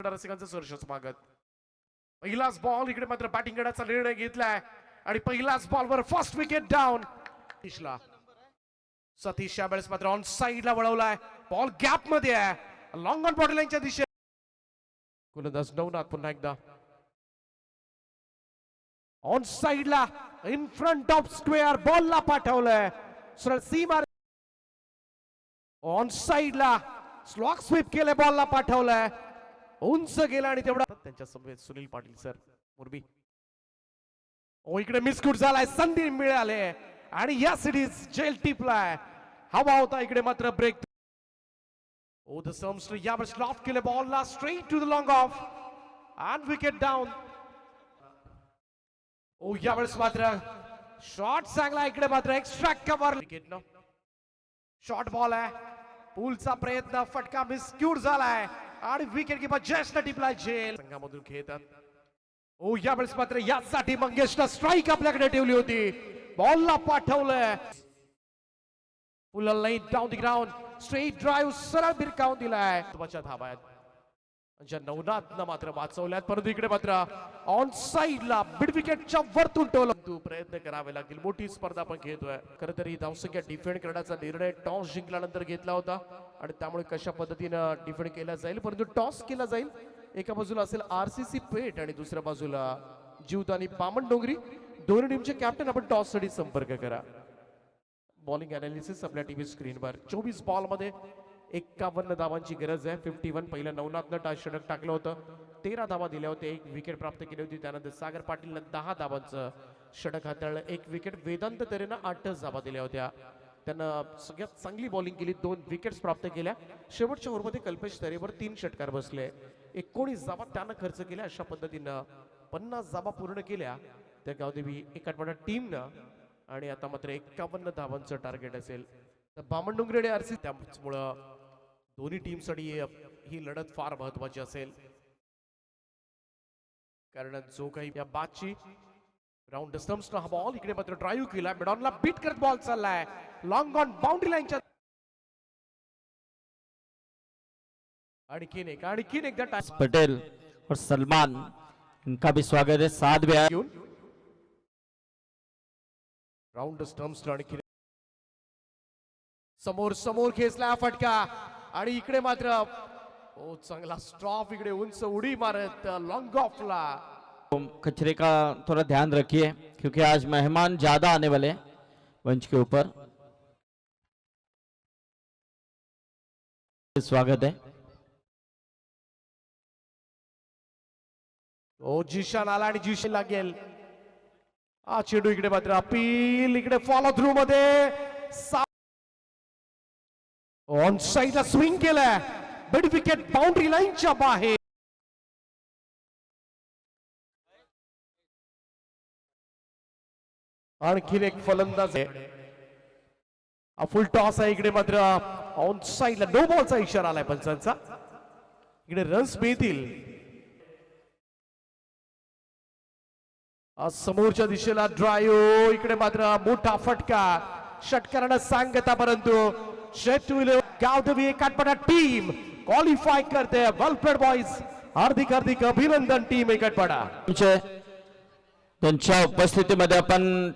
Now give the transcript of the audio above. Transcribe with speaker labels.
Speaker 1: रसिकांचं सहर्ष स्वागत. पहिलाच बॉल इकडे मात्र बॅटिंग करण्याचा निर्णय घेतलाय आणि पहिलाच बॉलवर फर्स्ट विकेट डाऊन. सतीश यावेळेस मात्र ऑन साइडला वळवलाय. बॉल गॅप मध्ये आहे. लॉंग ऑन बॉडी लाईनच्या दिशेने गोलंदाज नवनाथ पुन्हा एकदा ऑन साइडला इन फ्रंट ऑफ स्क्वेअर बॉलला पाठवलंय. सरळ सीमा ऑन साइडला स्लॉक स्वीप केले. बॉलला पाठवलंय. उंच गेला आणि तेवढा त्यांच्या समवेत सुनील पाटील सर मुरबी. ओ इकडे मिसकूट झालाय. संधी मिळाले आणि या सिरीज जेल टिपलाय. हवा होता इकडे मात्र ब्रेक. ओ द समस्टर यावेळेस लॉफ्ट केले बॉलला straight to the long off and wicket down. ओ यावेळेस मात्र शॉट चांगला इकडे मात्र एक्स्ट्रा कव्हर. विकेट न शॉर्ट बॉल आहे. पूलचा प्रयत्न फटका मिसक्यूट झालाय आणि विकेट किपर जस्ट टिपला जेल. संघामधून खेळतात. ओ यावेळेस मात्र यासाठी मंगेशला स्ट्राईक आपल्याकडे ठेवली होती. बॉलला पाठवलंय. Pull line down the ground straight drive सरळ भिरकावून दिलाय. तुमच्या धाबा आहेत ज्या नवनाथनं मात्र वाचवल्यात. परंतु इकडे मात्र ऑन साइडला मिड विकेटच्या वरतून टोल प्रयत्न करावे लागतील. मोठी स्पर्धा आपण खेळतोय. खरं तर ही धावसंख्या डिफेंड करण्याचा निर्णय टॉस जिंकल्यानंतर घेतला होता आणि त्यामुळे कशा पद्धतीनं डिफेंड केला जाईल. परंतु टॉस केला जाईल. एका बाजूला असेल RCC पेठ आणि दुसऱ्या बाजूला जीवदानी बामणडोंगरी. दोन्ही टीमचे कॅप्टन आपण टॉस साठी संपर्क करा. बॉलिंग अनालिसिस आपल्या टीव्ही स्क्रीनवर. 24 बॉल मध्ये 51 धावांची गरज आहे. 51 पहिल्या नवनाथनं षटक टाकलं होतं. 13 धावा दिल्या होत्या. 1 विकेट प्राप्त केली होती. त्यानंतर सागर पाटीलनं 10 धावांचं षटक हाताळलं. 1 विकेट. वेदांत तरेनं 8 धावा दिल्या होत्या. त्यानं सगळ्यात चांगली बॉलिंग केली. 2 विकेट्स प्राप्त केल्या. शेवटच्या ओव्हरमध्ये कल्पेश तरेवर 3 षटकार बसले. 19 धावा त्यानं खर्च केल्या. अशा पद्धतीनं 50 धावा पूर्ण केल्या त्या गावदेवी एकाटवाडा टीमनं. आणि आता मात्र 51 धावांचं टार्गेट असेल तर बामणडोंगरी आणि RCC. त्यामुळं दोन्ही टीमसाठी ही लढत फार महत्वाची असेल. कारण जो काही या बादची राऊंड स्टम्प्सनं हा बॉल इकडे मात्र ड्राईव्ह केला. मिडॉनला बीट करत बॉल चाललाय. लॉंग ऑन बाउंड्री लाईनच्या आणखीन एकदा
Speaker 2: पटेल और सलमान इनका भी स्वागत है. साथ भी आए.
Speaker 1: राऊंड स्टम्प्स आणखी समोर खेचला फटका आणि इकडे मात्र ओ चांगला स्ट्रॉप. इकडे उंच उडी मारत लॉंग ऑफला.
Speaker 2: कचरे का थोड़ा ध्यान रखिए क्योंकि आज मेहमान ज्यादा आने वाले हैं मंच के ऊपर. स्वागत है.
Speaker 1: ओ जिशान आला आणि जिशान लागेल. हा चेंडू इकडे मात्र अपील. इकडे फॉलो थ्रू मध्ये ऑन साइडला स्विंग केलाय. मिड विकेट बाउंड्री लाईनच्या बाहेर. आणखीन एक फलंदाज आहे. फुल टॉस आहे. इकडे मात्र ऑन साइडला नो बॉलचा इशारा आलाय पंचांचा. इकडे रन्स मिळतील. समोरच्या दिशेला ड्राईव्ह. इकडे मात्र मोठा फटका. षटकारानं सांगता परंतु गावदेवी एकाटपाडा टीम क्वालिफाय करते. वेल प्लेड बॉयज. हार्दिक अभिनंदन टीम एकाटपाडा.
Speaker 2: त्यांच्या उपस्थितीमध्ये आपण